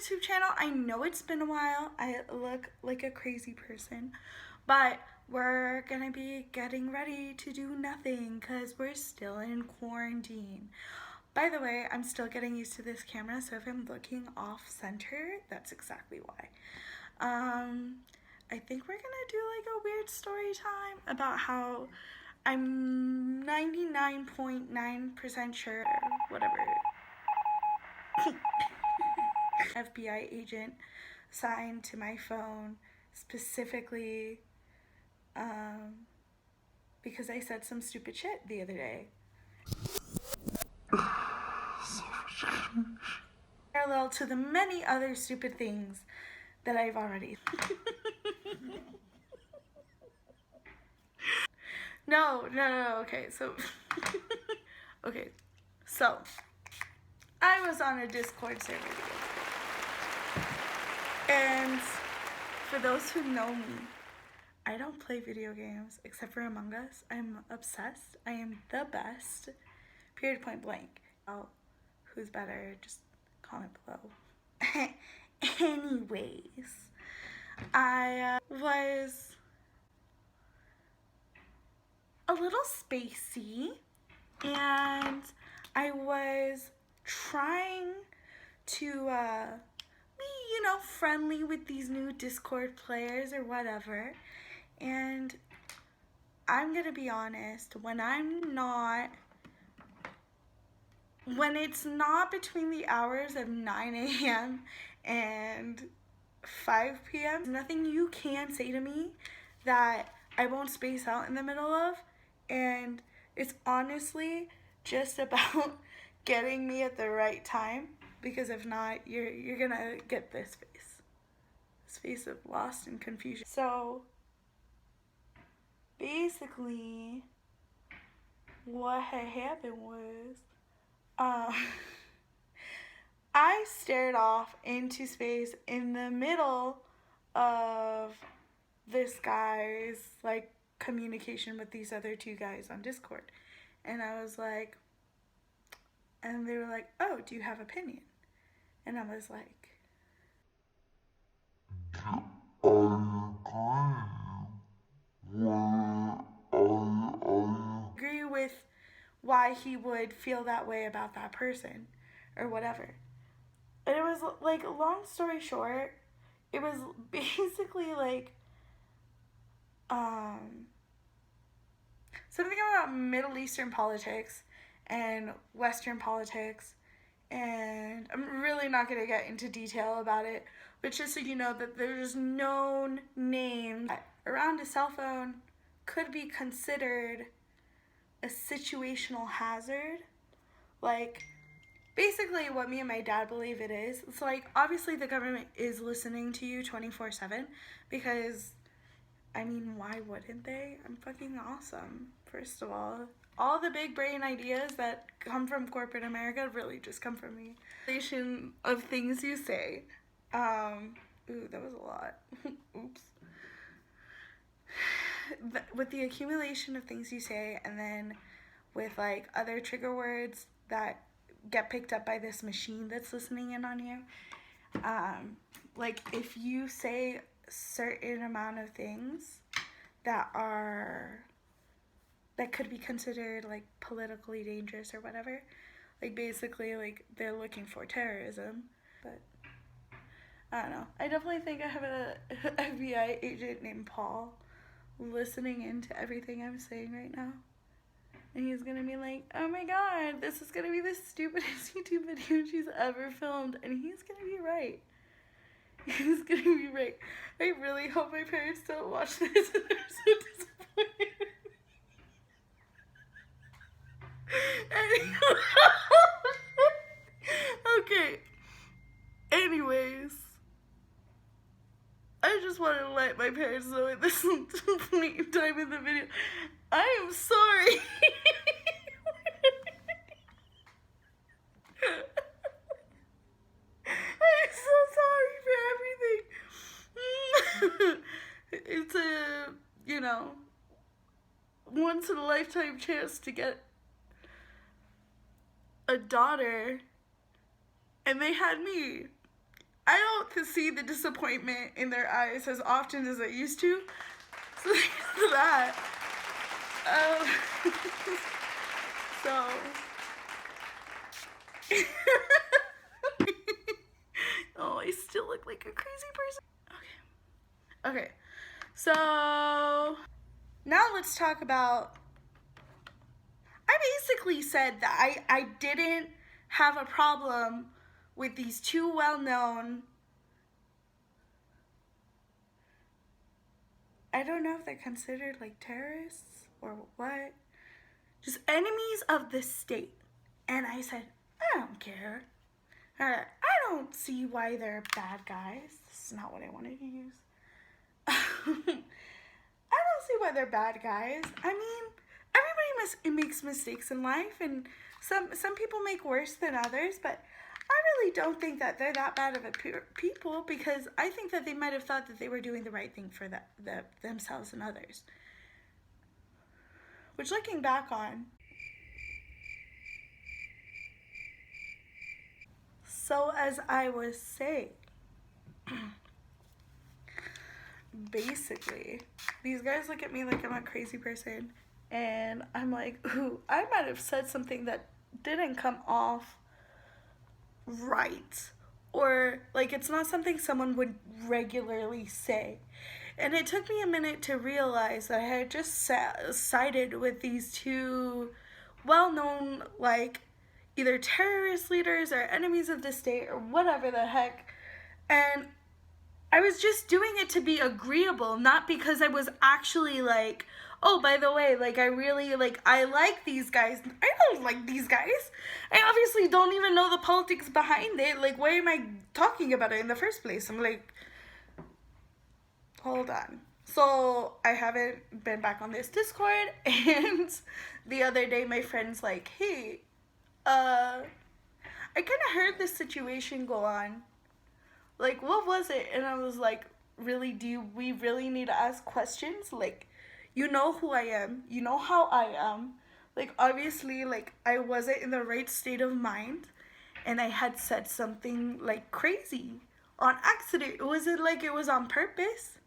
YouTube channel. I know it's been a while. I look like a crazy person, but we're gonna be getting ready to do nothing because we're still in quarantine. By the way, I'm still getting used to this camera, so if I'm looking off center, that's exactly why. I think we're gonna do like a weird story time about how I'm 99.9% sure, whatever. FBI agent signed to my phone specifically because I said some stupid shit the other day. Parallel to the many other stupid things that I've already No, okay, so okay, so I was on a Discord server and for those who know me, I don't play video games except for Among Us. I'm obsessed. I am the best. Period, point blank. Oh, who's better? Just comment below. Anyways, I was a little spacey and I was trying to be, you know, friendly with these new Discord players or whatever. And I'm gonna be honest, when it's not between the hours of 9 a.m. and 5 p.m., nothing you can say to me that I won't space out in the middle of. And it's honestly just about getting me at the right time, because if not, you're gonna get this face of lost and confusion. So basically what had happened was I stared off into space in the middle of this guy's like communication with these other two guys on Discord, and I was like, and they were like, oh, do you have opinion? And I was like, agree with why he would feel that way about that person or whatever. And it was like, long story short, it was basically like something about Middle Eastern politics and Western politics, and I'm really not going to get into detail about it, but just so you know that there's known names around a cell phone could be considered a situational hazard. Like, basically what me and my dad believe it is, it's like, obviously the government is listening to you 24/7, because I mean, why wouldn't they? I'm fucking awesome, first of all. All the big brain ideas that come from corporate America really just come from me. Of things you say. Ooh, that was a lot. Oops. With the accumulation of things you say, and then with like other trigger words that get picked up by this machine that's listening in on you. Like if you say certain amount of things that could be considered like politically dangerous or whatever, like basically like they're looking for terrorism. But I don't know, I definitely think I have a FBI agent named Paul listening into everything I'm saying right now, and he's gonna be like, oh my god, this is gonna be the stupidest YouTube video she's ever filmed, and he's gonna be right. He's gonna be right. I really hope my parents don't watch this and they're so disappointed. Okay. Anyways, I just wanted to let my parents know at this point in time in the video, I am sorry. I'm so sorry for everything. It's a, you know, once in a lifetime chance to get a daughter, and they had me. I don't see the disappointment in their eyes as often as I used to. So thanks to that. So. Oh, I still look like a crazy person. Okay. So now let's talk about. I basically said that I didn't have a problem with these two well-known. I don't know if they're considered like terrorists or what. Just enemies of the state. And I said, I don't care. I don't see why they're bad guys. This is not what I wanted to use. I don't see why they're bad guys. I mean, everybody makes mistakes in life, and some people make worse than others, but I really don't think that they're that bad of a people, because I think that they might have thought that they were doing the right thing for themselves and others. Which, looking back on, so as I was saying, basically, these guys look at me like I'm a crazy person, and I'm like, ooh, I might have said something that didn't come off right, or like it's not something someone would regularly say. And it took me a minute to realize that I had just sided with these two well-known, like, either terrorist leaders or enemies of the state or whatever the heck. And I was just doing it to be agreeable, not because I was actually like, oh, by the way, like, I really, like, I like these guys. I don't like these guys. I obviously don't even know the politics behind it. Like, why am I talking about it in the first place? I'm like, hold on. So I haven't been back on this Discord, and the other day my friend's like, hey, I kind of heard this situation go on. Like, what was it? And I was like, really, do we really need to ask questions? Like, you know who I am. You know how I am. Like, obviously, like, I wasn't in the right state of mind, and I had said something, like, crazy on accident. It wasn't like it was on purpose.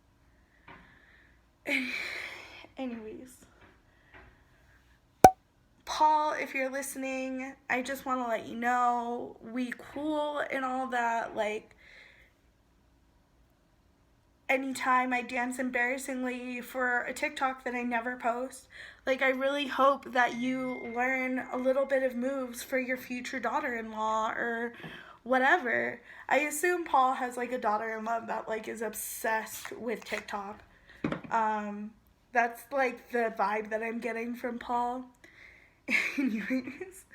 Anyways, Paul, if you're listening, I just want to let you know, we cool and all that. Like, anytime I dance embarrassingly for a TikTok that I never post, like, I really hope that you learn a little bit of moves for your future daughter-in-law or whatever. I assume Paul has, like, a daughter-in-law that, like, is obsessed with TikTok. That's, like, the vibe that I'm getting from Paul. Anyways,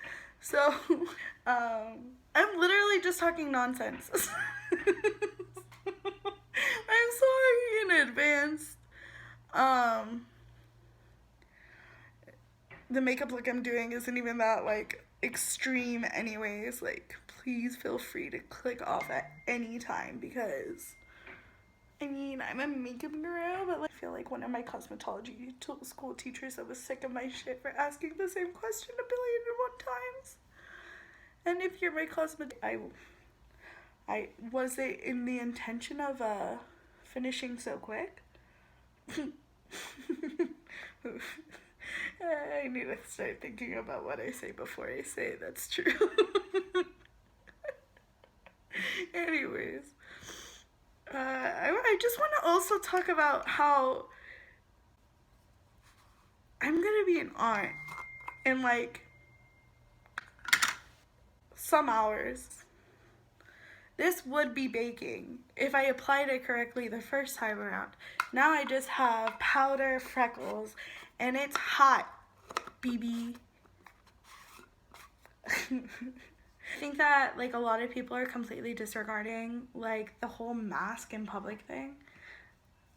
so, I'm literally just talking nonsense. I'm sorry in advance. The makeup look I'm doing isn't even that, like, extreme anyways. Like, please feel free to click off at any time, because I mean, I'm a makeup girl, but, like, I feel like one of my cosmetology school teachers that was sick of my shit for asking the same question a billion and one times. And if you're my I was it in the intention of finishing so quick? I need to start thinking about what I say before I say it. That's true. Anyways. I just want to also talk about how I'm going to be an aunt in, like, some hours. This would be baking if I applied it correctly the first time around. Now I just have powder freckles, and it's hot, BB. I think that, like, a lot of people are completely disregarding, like, the whole mask in public thing.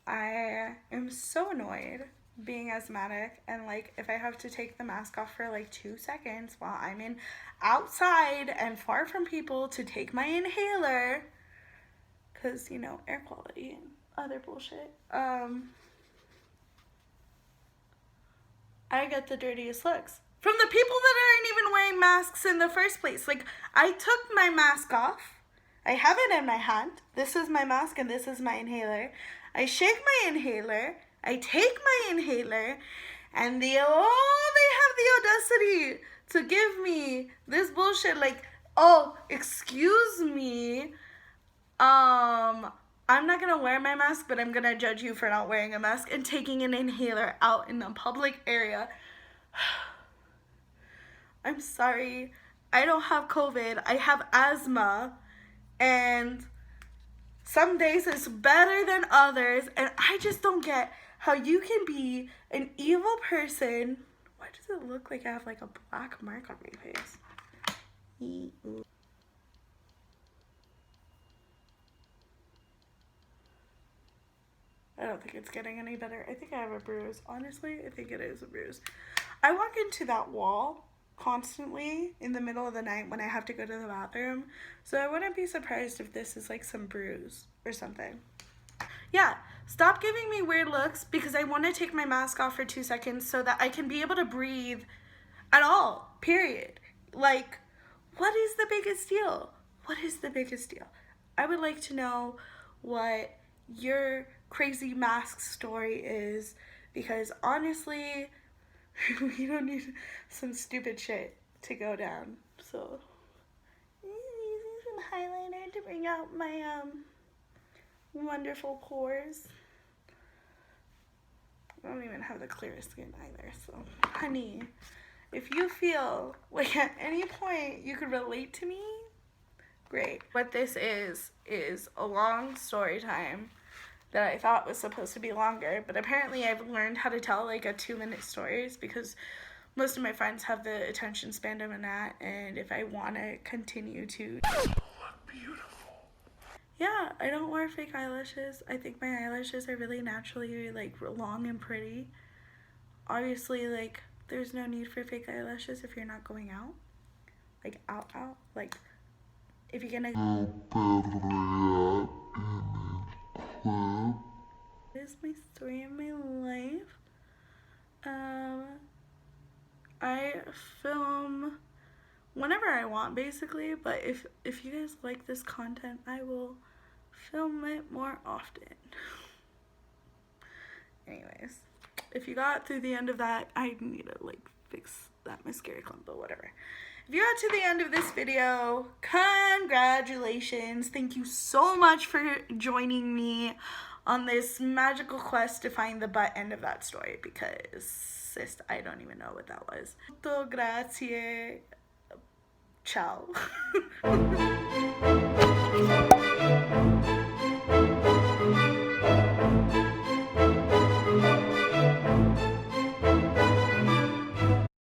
I am so annoyed being asthmatic, and, like, if I have to take the mask off for, like, 2 seconds while I'm outside and far from people to take my inhaler, because, you know, air quality and other bullshit, I get the dirtiest looks from the people that aren't even wearing masks in the first place. Like, I took my mask off I have it in my hand. This is my mask and this is my inhaler. I shake my inhaler. I take my inhaler. And they have the audacity to give me this bullshit like, oh, excuse me. I'm not gonna wear my mask, but I'm gonna judge you for not wearing a mask and taking an inhaler out in a public area. I'm sorry. I don't have COVID. I have asthma. And some days it's better than others. And I just don't get how you can be an evil person. Why does it look like I have like a black mark on my face? I don't think it's getting any better. I think I have a bruise. Honestly, I think it is a bruise. I walk into that wall constantly in the middle of the night when I have to go to the bathroom. So I wouldn't be surprised if this is like some bruise or something. Yeah, stop giving me weird looks because I want to take my mask off for 2 seconds so that I can be able to breathe at all, period. Like, what is the biggest deal? What is the biggest deal? I would like to know what your crazy mask story is because honestly, we don't need some stupid shit to go down. So, using some highlighter to bring out my wonderful pores. I don't even have the clearest skin either, so honey, if you feel like at any point you could relate to me, great. What this is a long story time that I thought was supposed to be longer, but apparently I've learned how to tell like a 2-minute stories because most of my friends have the attention span of a gnat, and if I want to continue to look beautiful. Yeah, I don't wear fake eyelashes. I think my eyelashes are really naturally like long and pretty. Obviously, like there's no need for fake eyelashes if you're not going out. Like out. Like if you're gonna this is my story of my life. I film whenever I want basically, but if you guys like this content, I will film it more often. Anyways, if you got through the end of that, I need to like fix that mascara clump, but whatever. If you got to the end of this video, congratulations. Thank you so much for joining me on this magical quest to find the butt end of that story because, sis, I don't even know what that was. Molto grazie. Ciao.